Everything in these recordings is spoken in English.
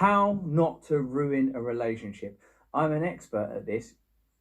How not to ruin a relationship. I'm an expert at this.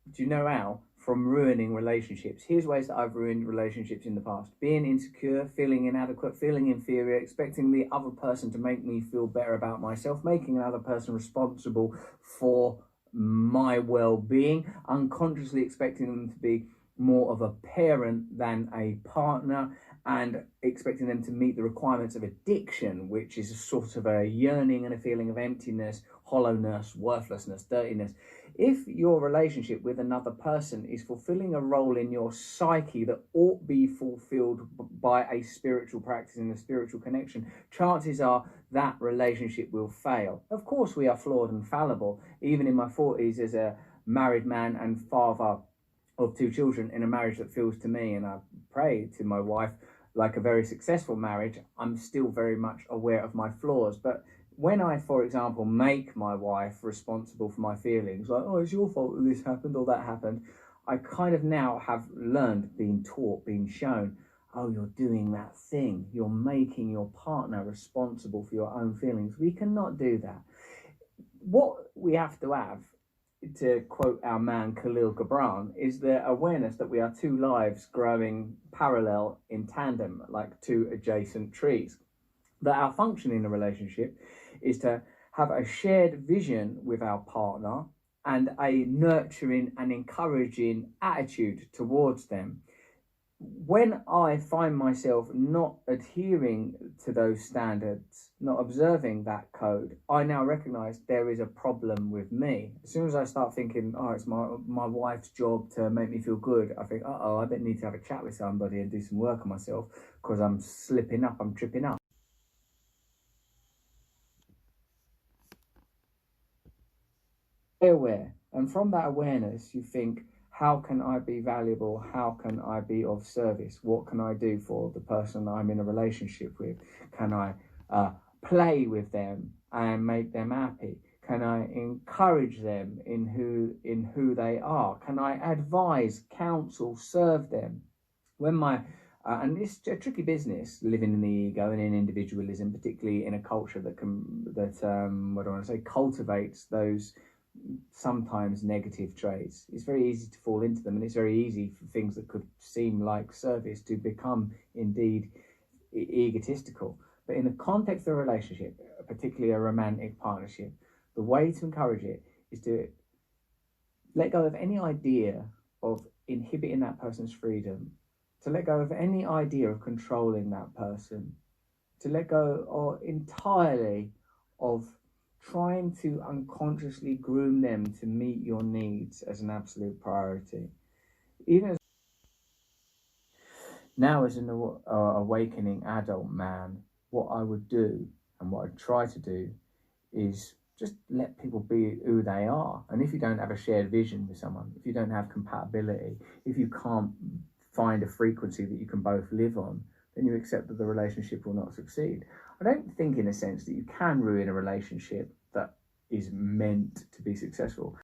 Do you know how? From ruining relationships. Here's ways that I've ruined relationships in the past. Being insecure, feeling inadequate, feeling inferior, expecting the other person to make me feel better about myself, making another person responsible for my well-being, unconsciously expecting them to be more of a parent than a partner, and expecting them to meet the requirements of addiction, which is a sort of a yearning and a feeling of emptiness, hollowness, worthlessness, dirtiness. If your relationship with another person is fulfilling a role in your psyche that ought be fulfilled by a spiritual practice and a spiritual connection, chances are that relationship will fail. Of course, we are flawed and fallible. Even in my 40s, as a married man and father of 2 children in a marriage that feels to me, and I pray to my wife, like a very successful marriage, I'm still very much aware of my flaws. But when I, for example, make my wife responsible for my feelings, like, oh, it's your fault that this happened or that happened, I kind of now have learned, being taught, being shown, oh, you're doing that thing. You're making your partner responsible for your own feelings. We cannot do that. What we have, to quote our man Khalil Gibran, is the awareness that we are 2 lives growing parallel in tandem, like 2 adjacent trees. That our function in a relationship is to have a shared vision with our partner and a nurturing and encouraging attitude towards them. When I find myself not adhering to those standards, not observing that code, I now recognize there is a problem with me. As soon as I start thinking, oh, it's my wife's job to make me feel good, I think, uh-oh, I need to have a chat with somebody and do some work on myself because I'm slipping up, I'm tripping up. Aware. And from that awareness, you think, how can I be valuable? How can I be of service? What can I do for the person I'm in a relationship with? Can I play with them and make them happy? Can I encourage them in who they are? Can I advise, counsel, serve them? When my and it's a tricky business living in the ego and in individualism, particularly in a culture that what do I want to say, cultivates those sometimes negative traits. It's very easy to fall into them, and it's very easy for things that could seem like service to become indeed egotistical. But in the context of a relationship, particularly a romantic partnership, the way to encourage it is to let go of any idea of inhibiting that person's freedom, to let go of any idea of controlling that person, to let go entirely of trying to unconsciously groom them to meet your needs as an absolute priority. Even now, as an awakening adult man, what I would do and what I try to do is just let people be who they are. And if you don't have a shared vision with someone, if you don't have compatibility, if you can't find a frequency that you can both live on, then you accept that the relationship will not succeed. I don't think, in a sense, that you can ruin a relationship that is meant to be successful.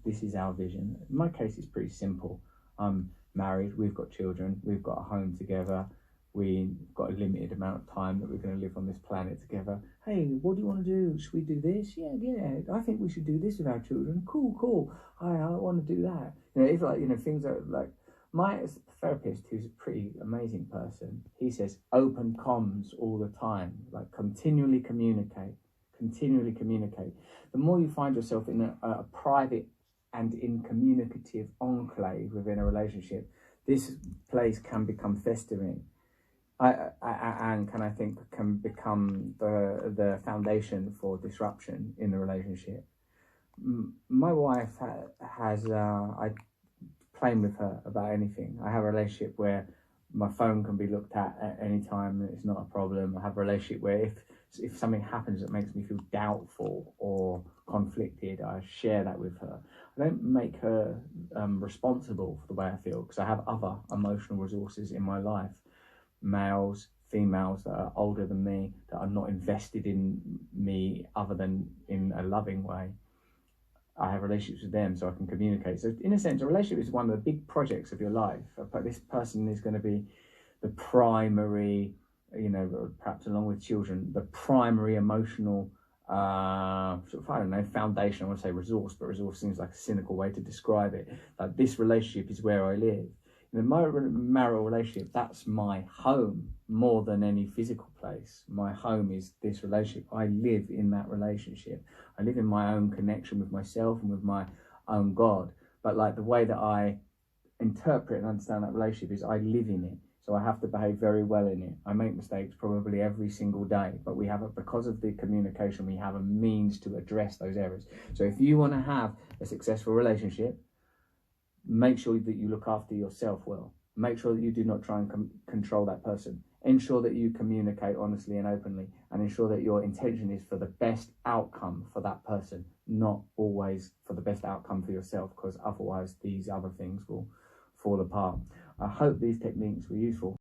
This is our vision. In my case, it's pretty simple. I'm married, we've got children, we've got a home together, we've got a limited amount of time that we're going to live on this planet together. Hey, what do you want to do? Should we do this? Yeah, I think we should do this with our children. Cool. I want to do that. If things are like, my therapist, who's a pretty amazing person, he says open comms all the time, like continually communicate. The more you find yourself in a private and in communicative enclave within a relationship, this place can become festering. I think can become the foundation for disruption in the relationship. My wife has I playing with her about anything. I have a relationship where my phone can be looked at any time and it's not a problem. I have a relationship where if something happens that makes me feel doubtful or conflicted, I share that with her. I don't make her responsible for the way I feel, because I have other emotional resources in my life, males, females that are older than me, that are not invested in me other than in a loving way. I have relationships with them so I can communicate. So in a sense, a relationship is one of the big projects of your life. But this person is going to be the primary, perhaps along with children, the primary emotional sort of, I don't know, foundation. I want to say resource, but resource seems like a cynical way to describe it. Like, this relationship is where I live. In a marital relationship, that's my home more than any physical place. My home is this relationship. I live in that relationship. I live in my own connection with myself and with my own God. But like, the way that I interpret and understand that relationship is I live in it. So I have to behave very well in it. I make mistakes probably every single day, but we have because of the communication, we have a means to address those errors. So if you want to have a successful relationship, make sure that you look after yourself well. Make sure that you do not try and control that person. Ensure that you communicate honestly and openly, and ensure that your intention is for the best outcome for that person, not always for the best outcome for yourself, because otherwise these other things will fall apart. I hope these techniques were useful.